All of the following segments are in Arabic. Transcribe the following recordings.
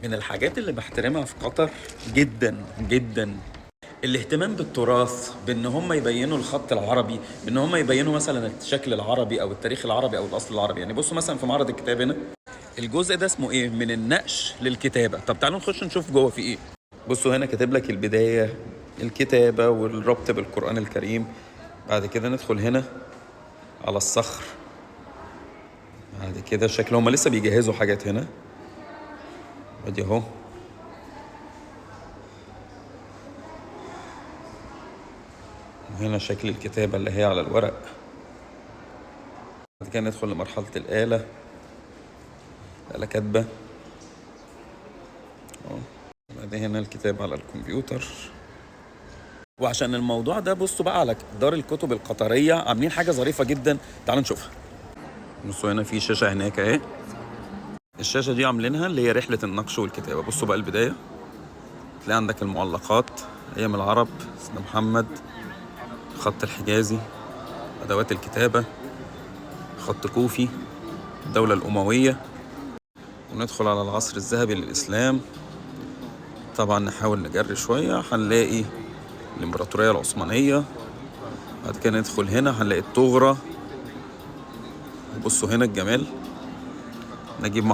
من الحاجات اللي بحترمها في قطر جدا جدا الاهتمام بالتراث، بان هم يبينوا الخط العربي، بان هم يبينوا مثلا الشكل العربي او التاريخ العربي او الاصل العربي. يعني بصوا مثلا في معرض الكتاب هنا، الجزء ده اسمه ايه؟ من النقش للكتابه. طب تعالوا نخش نشوف جوه في ايه. بصوا هنا كاتب لك البدايه، الكتابه والربط بالقران الكريم. بعد كده ندخل هنا على الصخر. بعد كده شكل هم لسه بيجهزوا حاجات هنا. ادي اهو. وهنا شكل الكتابة اللي هي على الورق. بعد كده ندخل لمرحلة الآلة كاتبة. بعدين هنا الكتاب على الكمبيوتر. وعشان الموضوع ده بصوا بقى على دار الكتب القطرية عاملين حاجة ظريفة جدا، تعالوا نشوفها. بصوا هنا في شاشة هناك اهي. الشاشة دي عاملينها اللي هي رحلة النقش والكتابة. بصوا بقى البداية، تلاقي عندك المعلقات، أيام العرب، سيدنا محمد، خط الحجازي، أدوات الكتابة، خط كوفي، الدولة الأموية. وندخل على العصر الذهبي للإسلام. طبعا نحاول نجري شوية هنلاقي الإمبراطورية العثمانية. بعد كده ندخل هنا هنلاقي الطغرة. بصوا هنا الجمال، نجيب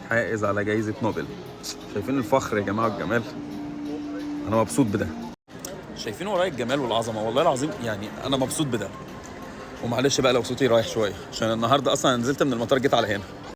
حائز على جائزة نوبل. شايفين الفخر يا جماعة الجمال؟ أنا مبسوط بده. شايفين ورايا الجمال والعظمة؟ والله العظيم يعني أنا مبسوط بده. ومعلش بقى لو صوتي رايح شوية عشان النهاردة أصلا نزلت من المطار جيت على هنا.